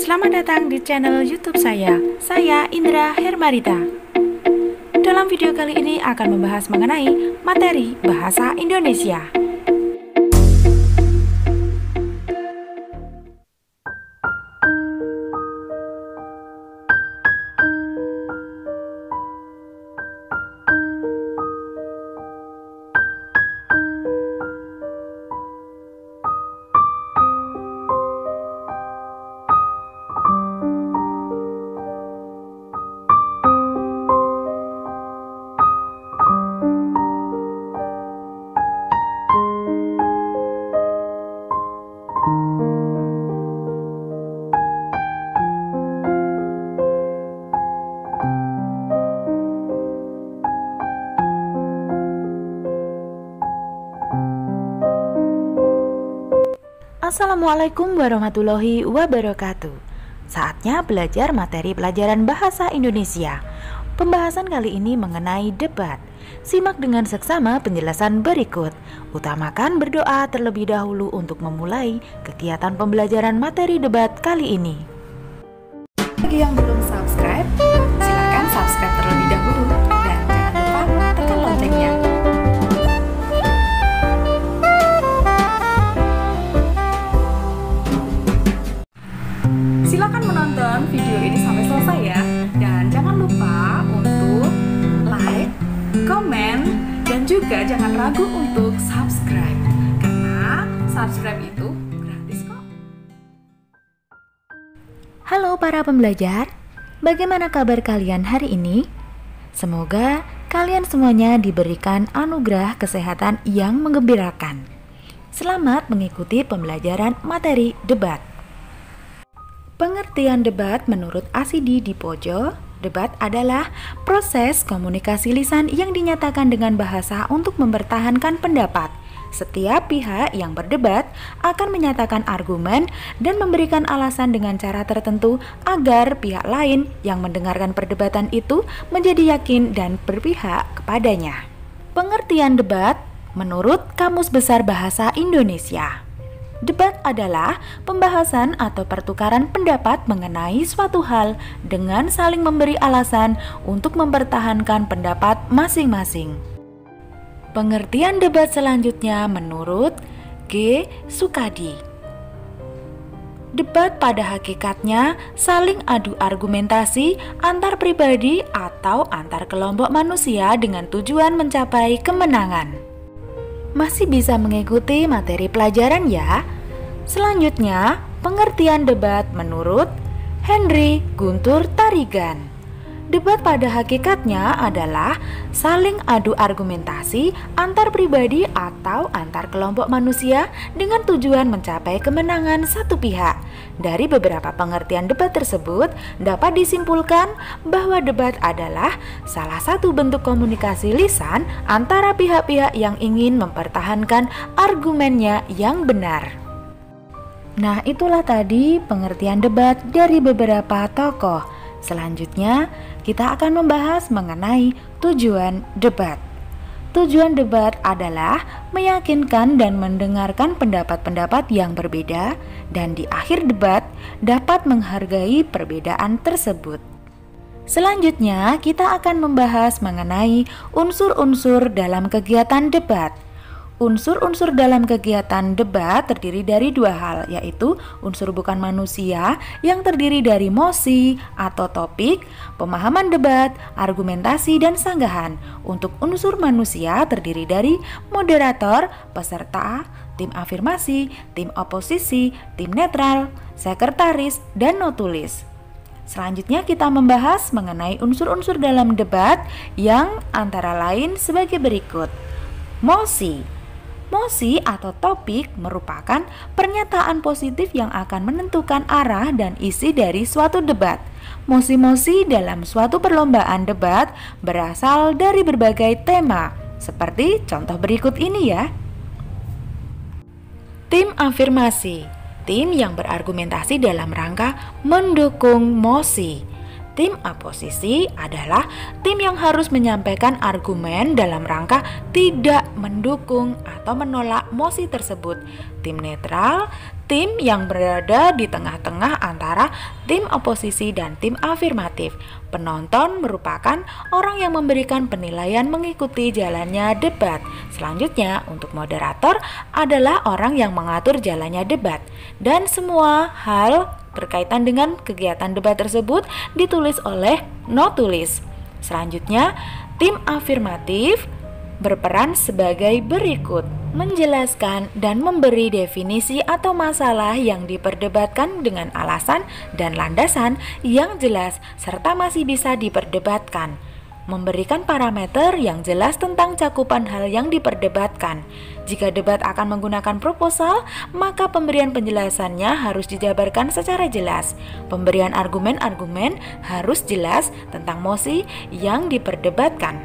Selamat datang di channel YouTube saya Indra Hermarita. Dalam video kali ini akan membahas mengenai materi bahasa Indonesia. Assalamualaikum warahmatullahi wabarakatuh. Saatnya belajar materi pelajaran bahasa Indonesia. Pembahasan kali ini mengenai debat. Simak dengan seksama penjelasan berikut. Utamakan berdoa terlebih dahulu untuk memulai kegiatan pembelajaran materi debat kali ini. Bagi yang belum subscribe, silakan subscribe terlebih dahulu dan jangan lupa tekan loncengnya. Silakan menonton video ini sampai selesai ya. Dan jangan lupa untuk like, komen, dan juga jangan ragu untuk subscribe. Karena subscribe itu gratis kok. Halo para pembelajar, bagaimana kabar kalian hari ini? Semoga kalian semuanya diberikan anugerah kesehatan yang menggembirakan. Selamat mengikuti pembelajaran materi debat. Pengertian debat menurut Asidi Dipojo, debat adalah proses komunikasi lisan yang dinyatakan dengan bahasa untuk mempertahankan pendapat. Setiap pihak yang berdebat akan menyatakan argumen dan memberikan alasan dengan cara tertentu agar pihak lain yang mendengarkan perdebatan itu menjadi yakin dan berpihak kepadanya. Pengertian debat menurut Kamus Besar Bahasa Indonesia. Debat adalah pembahasan atau pertukaran pendapat mengenai suatu hal dengan saling memberi alasan untuk mempertahankan pendapat masing-masing. Pengertian debat selanjutnya menurut G. Sukadi. Debat pada hakikatnya saling adu argumentasi antar pribadi atau antar kelompok manusia dengan tujuan mencapai kemenangan. Masih bisa mengikuti materi pelajaran ya. Selanjutnya, pengertian debat menurut Henry Guntur Tarigan. Debat pada hakikatnya adalah saling adu argumentasi antar pribadi atau antar kelompok manusia dengan tujuan mencapai kemenangan satu pihak. Dari beberapa pengertian debat tersebut, dapat disimpulkan bahwa debat adalah salah satu bentuk komunikasi lisan antara pihak-pihak yang ingin mempertahankan argumennya yang benar. Nah, itulah tadi pengertian debat dari beberapa tokoh. Selanjutnya, kita akan membahas mengenai tujuan debat. Tujuan debat adalah meyakinkan dan mendengarkan pendapat-pendapat yang berbeda, dan di akhir debat dapat menghargai perbedaan tersebut. Selanjutnya, kita akan membahas mengenai unsur-unsur dalam kegiatan debat. Unsur-unsur dalam kegiatan debat terdiri dari dua hal, yaitu unsur bukan manusia yang terdiri dari mosi atau topik, pemahaman debat, argumentasi, dan sanggahan. Untuk unsur manusia terdiri dari moderator, peserta, tim afirmasi, tim oposisi, tim netral, sekretaris, dan notulis. Selanjutnya kita membahas mengenai unsur-unsur dalam debat yang antara lain sebagai berikut. Mosi. Mosi atau topik merupakan pernyataan positif yang akan menentukan arah dan isi dari suatu debat. Mosi-mosi dalam suatu perlombaan debat berasal dari berbagai tema, seperti contoh berikut ini ya. Tim afirmasi, tim yang berargumentasi dalam rangka mendukung mosi. Tim oposisi adalah tim yang harus menyampaikan argumen dalam rangka tidak mendukung atau menolak mosi tersebut. Tim netral, tim yang berada di tengah-tengah antara tim oposisi dan tim afirmatif. Penonton merupakan orang yang memberikan penilaian mengikuti jalannya debat. Selanjutnya, untuk moderator adalah orang yang mengatur jalannya debat. Dan semua hal berkaitan dengan kegiatan debat tersebut ditulis oleh notulis. Selanjutnya, tim afirmatif berperan sebagai berikut: menjelaskan dan memberi definisi atau masalah yang diperdebatkan dengan alasan dan landasan yang jelas serta masih bisa diperdebatkan, memberikan parameter yang jelas tentang cakupan hal yang diperdebatkan. Jika debat akan menggunakan proposal, maka pemberian penjelasannya harus dijabarkan secara jelas. Pemberian argumen-argumen harus jelas tentang mosi yang diperdebatkan.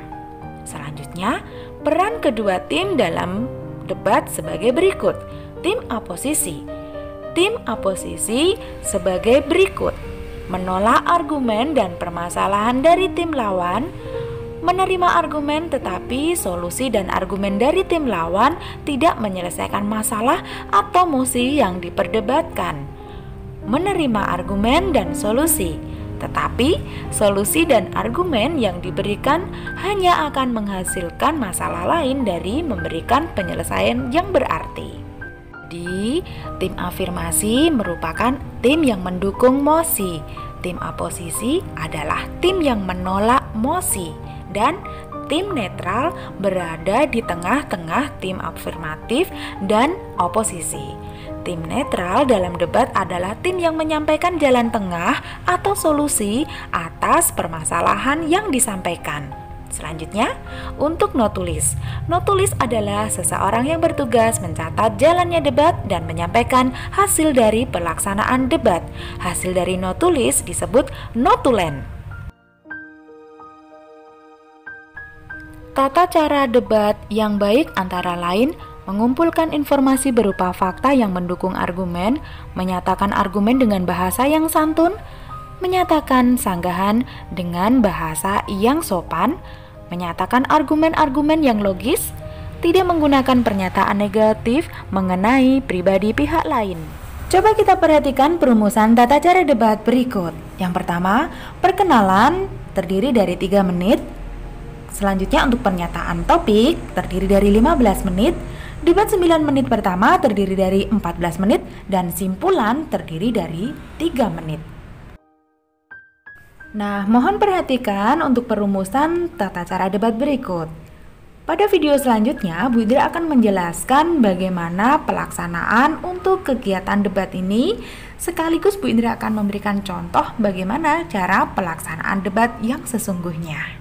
Selanjutnya, peran kedua tim dalam debat sebagai berikut. Tim oposisi. Tim oposisi sebagai berikut: menolak argumen dan permasalahan dari tim lawan, menerima argumen tetapi solusi dan argumen dari tim lawan tidak menyelesaikan masalah atau mosi yang diperdebatkan, menerima argumen dan solusi, tetapi solusi dan argumen yang diberikan hanya akan menghasilkan masalah lain dari memberikan penyelesaian yang berarti. Di tim afirmasi merupakan tim yang mendukung mosi. Tim oposisi adalah tim yang menolak mosi. Dan tim netral berada di tengah-tengah tim afirmatif dan oposisi. Tim netral dalam debat adalah tim yang menyampaikan jalan tengah atau solusi atas permasalahan yang disampaikan. Selanjutnya, untuk notulis. Notulis adalah seseorang yang bertugas mencatat jalannya debat dan menyampaikan hasil dari pelaksanaan debat. Hasil dari notulis disebut notulen. Tata cara debat yang baik antara lain mengumpulkan informasi berupa fakta yang mendukung argumen, menyatakan argumen dengan bahasa yang santun, menyatakan sanggahan dengan bahasa yang sopan, menyatakan argumen-argumen yang logis, tidak menggunakan pernyataan negatif mengenai pribadi pihak lain. Coba kita perhatikan perumusan tata cara debat berikut. Yang pertama, perkenalan terdiri dari 3 menit. Selanjutnya untuk pernyataan topik terdiri dari 15 menit. Debat 9 menit pertama terdiri dari 14 menit dan simpulan terdiri dari 3 menit. Nah, mohon perhatikan untuk perumusan tata cara debat berikut. Pada video selanjutnya, Bu Indra akan menjelaskan bagaimana pelaksanaan untuk kegiatan debat ini, sekaligus Bu Indra akan memberikan contoh bagaimana cara pelaksanaan debat yang sesungguhnya.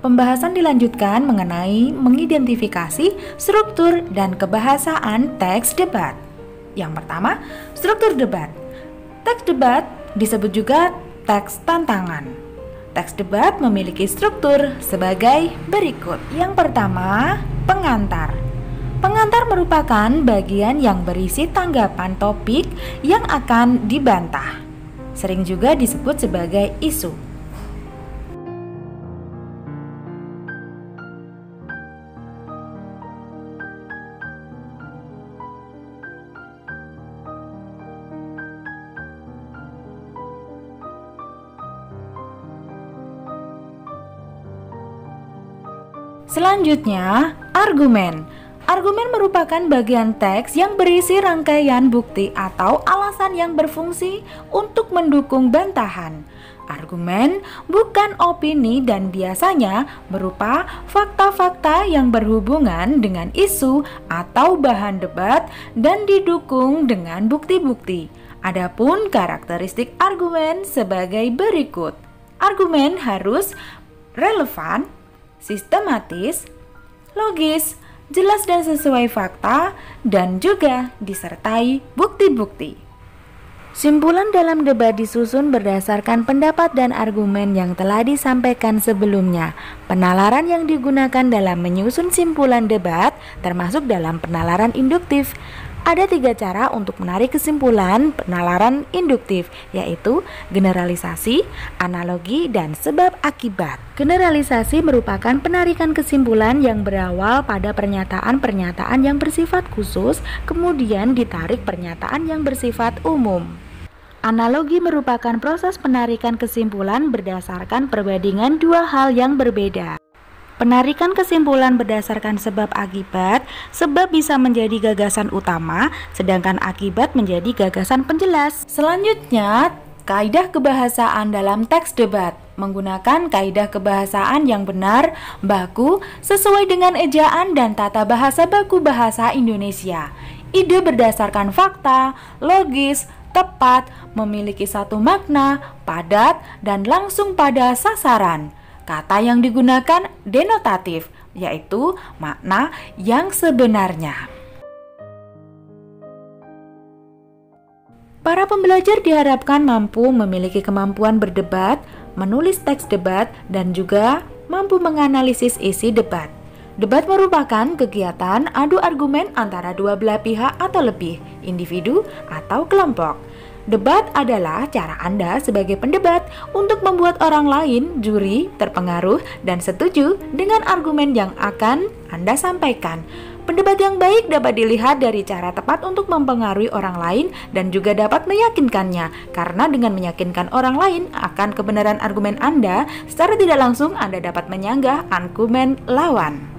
Pembahasan dilanjutkan mengenai mengidentifikasi struktur dan kebahasaan teks debat. Yang pertama, struktur debat. Teks debat disebut juga teks tantangan. Teks debat memiliki struktur sebagai berikut. Yang pertama, pengantar. Pengantar merupakan bagian yang berisi tanggapan topik yang akan dibantah. Sering juga disebut sebagai isu. Selanjutnya, argumen. Argumen merupakan bagian teks yang berisi rangkaian bukti atau alasan yang berfungsi untuk mendukung bantahan. Argumen bukan opini dan biasanya berupa fakta-fakta yang berhubungan dengan isu atau bahan debat dan didukung dengan bukti-bukti. Adapun karakteristik argumen sebagai berikut. Argumen harus relevan, sistematis, logis, jelas dan sesuai fakta, dan juga disertai bukti-bukti. Simpulan dalam debat disusun berdasarkan pendapat dan argumen yang telah disampaikan sebelumnya. Penalaran yang digunakan dalam menyusun simpulan debat termasuk dalam penalaran induktif. Ada 3 cara untuk menarik kesimpulan penalaran induktif, yaitu generalisasi, analogi, dan sebab akibat. Generalisasi merupakan penarikan kesimpulan yang berawal pada pernyataan-pernyataan yang bersifat khusus, kemudian ditarik pernyataan yang bersifat umum. Analogi merupakan proses penarikan kesimpulan berdasarkan perbandingan 2 hal yang berbeda. Penarikan kesimpulan berdasarkan sebab akibat, sebab bisa menjadi gagasan utama, sedangkan akibat menjadi gagasan penjelas. Selanjutnya, kaidah kebahasaan dalam teks debat. Menggunakan kaidah kebahasaan yang benar, baku, sesuai dengan ejaan dan tata bahasa baku bahasa Indonesia. Ide berdasarkan fakta, logis, tepat, memiliki satu makna, padat, dan langsung pada sasaran. Kata yang digunakan denotatif, yaitu makna yang sebenarnya. Para pembelajar diharapkan mampu memiliki kemampuan berdebat, menulis teks debat, dan juga mampu menganalisis isi debat. Debat merupakan kegiatan adu argumen antara dua belah pihak atau lebih, individu atau kelompok. Debat adalah cara Anda sebagai pendebat untuk membuat orang lain, juri, terpengaruh dan setuju dengan argumen yang akan Anda sampaikan. Pendebat yang baik dapat dilihat dari cara tepat untuk mempengaruhi orang lain dan juga dapat meyakinkannya, karena dengan meyakinkan orang lain akan kebenaran argumen Anda, secara tidak langsung Anda dapat menyanggah argumen lawan.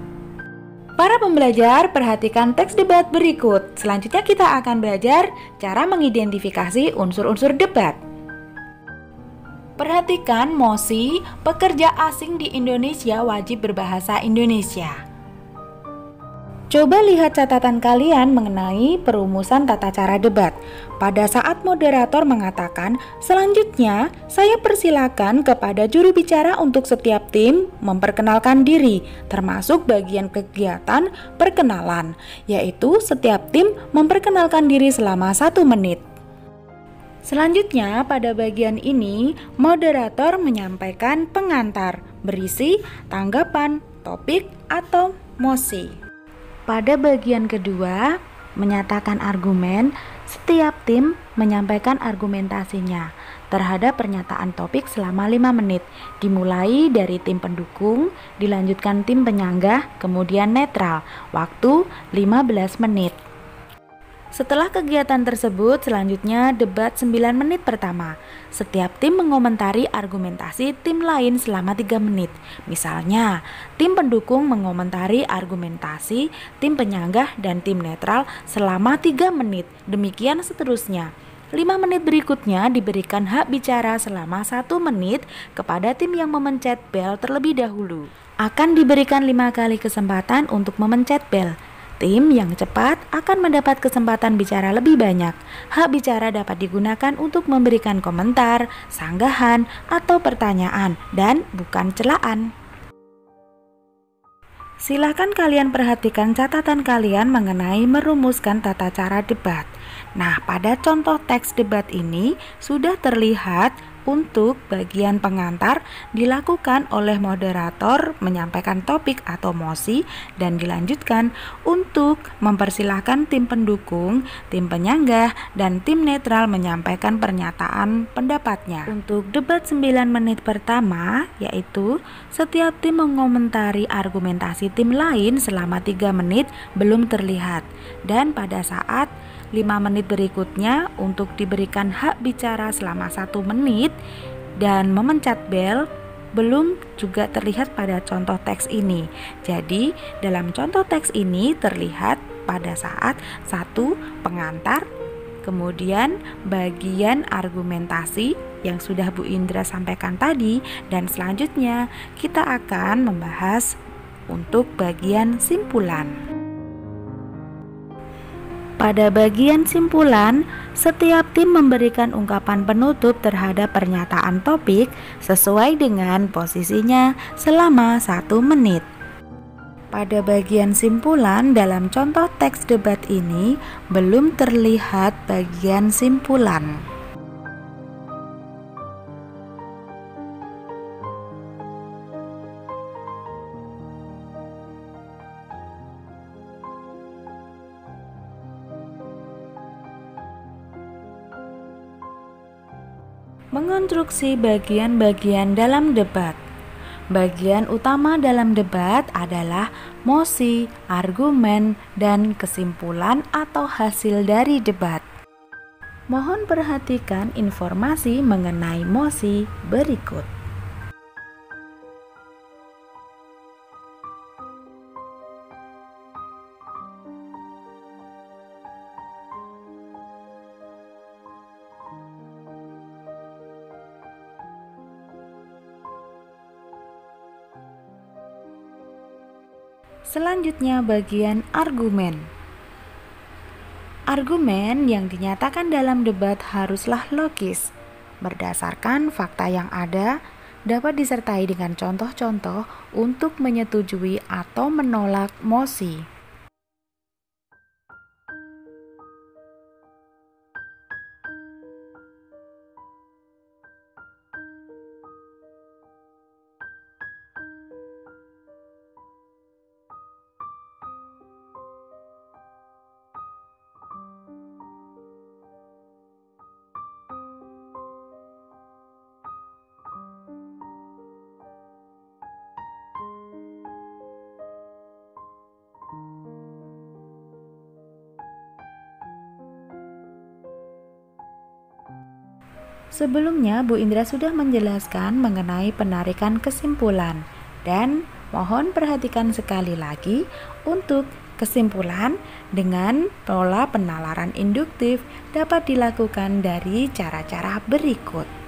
Para pembelajar, perhatikan teks debat berikut. Selanjutnya kita akan belajar cara mengidentifikasi unsur-unsur debat. Perhatikan mosi, pekerja asing di Indonesia wajib berbahasa Indonesia. Coba lihat catatan kalian mengenai perumusan tata cara debat. Pada saat moderator mengatakan, selanjutnya saya persilakan kepada juru bicara untuk setiap tim memperkenalkan diri, termasuk bagian kegiatan perkenalan, yaitu setiap tim memperkenalkan diri selama 1 menit. Selanjutnya, pada bagian ini, moderator menyampaikan pengantar berisi tanggapan, topik, atau mosi. Pada bagian kedua, menyatakan argumen, setiap tim menyampaikan argumentasinya terhadap pernyataan topik selama 5 menit, dimulai dari tim pendukung, dilanjutkan tim penyanggah, kemudian netral, waktu 15 menit. Setelah kegiatan tersebut, selanjutnya debat 9 menit pertama. Setiap tim mengomentari argumentasi tim lain selama 3 menit. Misalnya, tim pendukung mengomentari argumentasi tim penyanggah dan tim netral selama 3 menit. Demikian seterusnya. 5 menit berikutnya diberikan hak bicara selama 1 menit kepada tim yang memencet bel terlebih dahulu. Akan diberikan 5 kali kesempatan untuk memencet bel. Tim yang cepat akan mendapat kesempatan bicara lebih banyak. Hak bicara dapat digunakan untuk memberikan komentar, sanggahan, atau pertanyaan, dan bukan celaan. Silakan kalian perhatikan catatan kalian mengenai merumuskan tata cara debat. Nah, pada contoh teks debat ini sudah terlihat untuk bagian pengantar dilakukan oleh moderator menyampaikan topik atau mosi dan dilanjutkan untuk mempersilahkan tim pendukung, tim penyanggah, dan tim netral menyampaikan pernyataan pendapatnya. Untuk debat 9 menit pertama, yaitu setiap tim mengomentari argumentasi tim lain selama 3 menit belum terlihat, dan pada saat 5 menit berikutnya untuk diberikan hak bicara selama 1 menit dan memencet bel belum juga terlihat pada contoh teks ini. Jadi dalam contoh teks ini terlihat pada saat 1 pengantar, kemudian bagian argumentasi yang sudah Bu Indra sampaikan tadi, dan selanjutnya kita akan membahas untuk bagian simpulan. Pada bagian simpulan, setiap tim memberikan ungkapan penutup terhadap pernyataan topik sesuai dengan posisinya selama 1 menit. Pada bagian simpulan dalam contoh teks debat ini belum terlihat bagian simpulan. Mengonstruksi bagian-bagian dalam debat. Bagian utama dalam debat adalah mosi, argumen, dan kesimpulan atau hasil dari debat. Mohon perhatikan informasi mengenai mosi berikut. Selanjutnya bagian argumen. Argumen yang dinyatakan dalam debat haruslah logis, berdasarkan fakta yang ada, dapat disertai dengan contoh-contoh untuk menyetujui atau menolak mosi. Sebelumnya, Bu Indra sudah menjelaskan mengenai penarikan kesimpulan, dan mohon perhatikan sekali lagi untuk kesimpulan dengan pola penalaran induktif dapat dilakukan dari cara-cara berikut.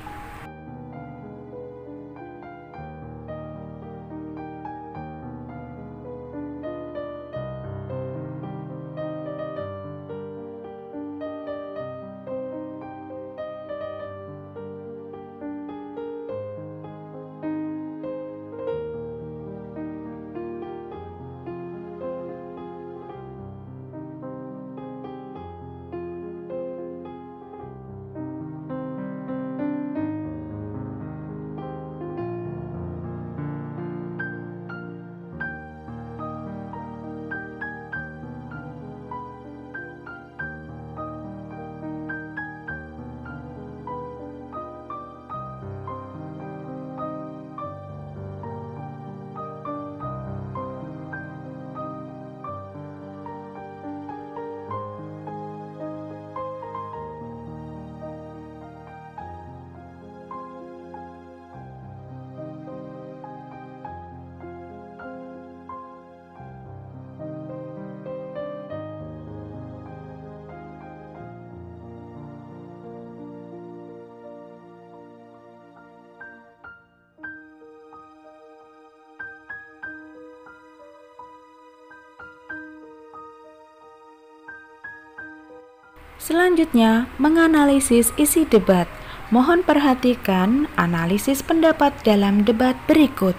Selanjutnya, menganalisis isi debat. Mohon perhatikan analisis pendapat dalam debat berikut.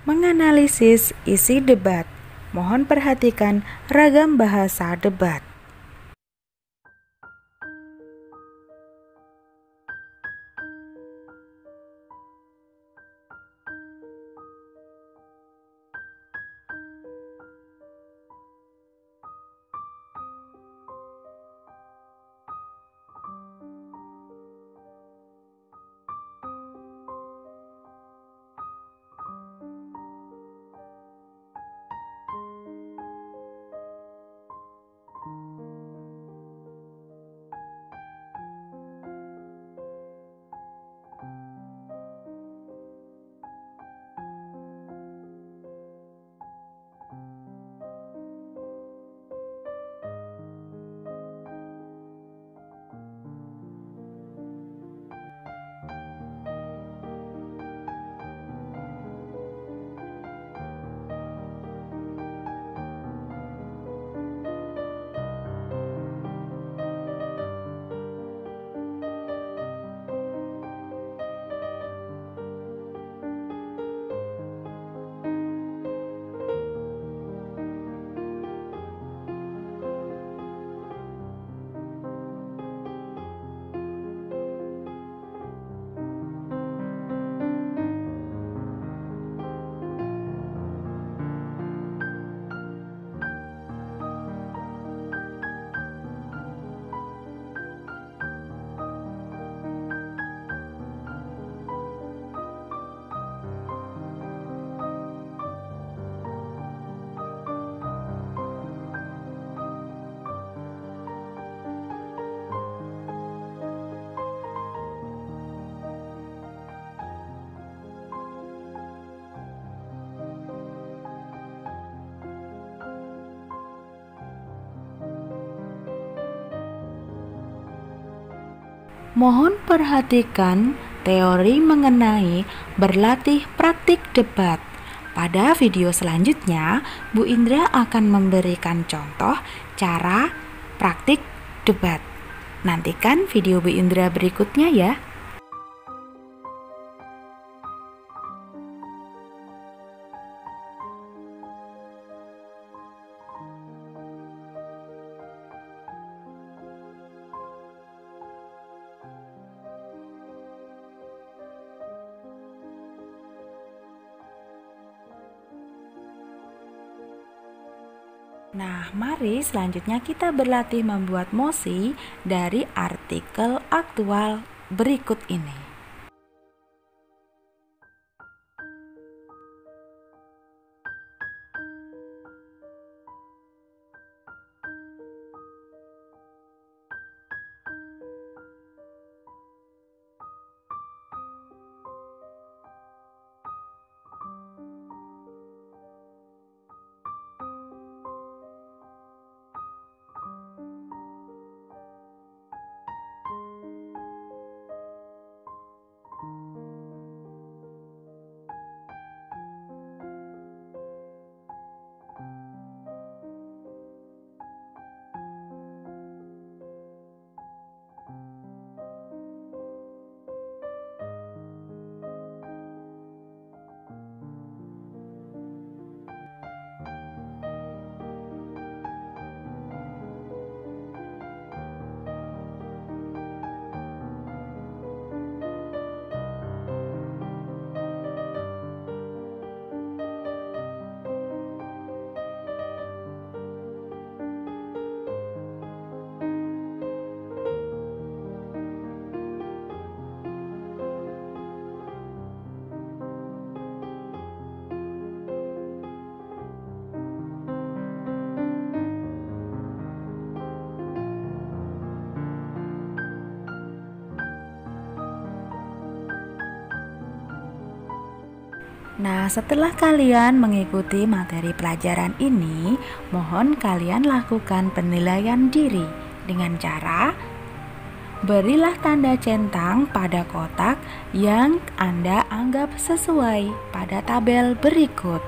Menganalisis isi debat. Mohon perhatikan ragam bahasa debat. Mohon perhatikan teori mengenai berlatih praktik debat. Pada video selanjutnya, Bu Indra akan memberikan contoh cara praktik debat. Nantikan video Bu Indra berikutnya ya. Nah, mari selanjutnya kita berlatih membuat mosi dari artikel aktual berikut ini. Nah, setelah kalian mengikuti materi pelajaran ini, mohon kalian lakukan penilaian diri dengan cara berilah tanda centang pada kotak yang Anda anggap sesuai pada tabel berikut.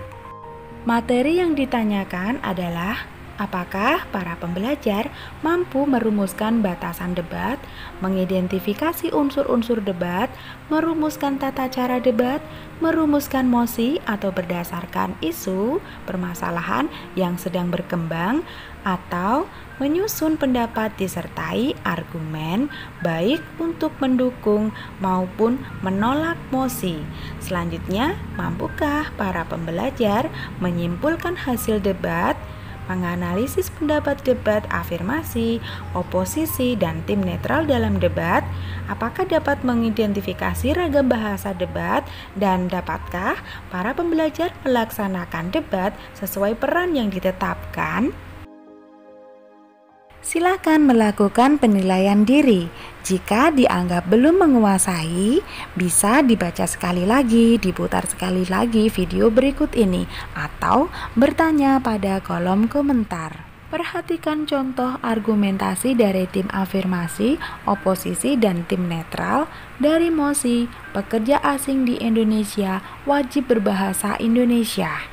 Materi yang ditanyakan adalah apakah para pembelajar mampu merumuskan batasan debat, mengidentifikasi unsur-unsur debat, merumuskan tata cara debat, merumuskan mosi atau berdasarkan isu permasalahan yang sedang berkembang, atau menyusun pendapat disertai argumen baik untuk mendukung maupun menolak mosi. Selanjutnya, mampukah para pembelajar menyimpulkan hasil debat, menganalisis pendapat debat afirmasi, oposisi, dan tim netral dalam debat? Apakah dapat mengidentifikasi ragam bahasa debat? Dan dapatkah para pembelajar melaksanakan debat sesuai peran yang ditetapkan? Silakan melakukan penilaian diri. Jika dianggap belum menguasai, bisa dibaca sekali lagi, diputar sekali lagi video berikut ini, atau bertanya pada kolom komentar. Perhatikan contoh argumentasi dari tim afirmasi, oposisi, dan tim netral dari mosi pekerja asing di Indonesia wajib berbahasa Indonesia.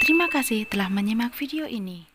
Terima kasih telah menyimak video ini.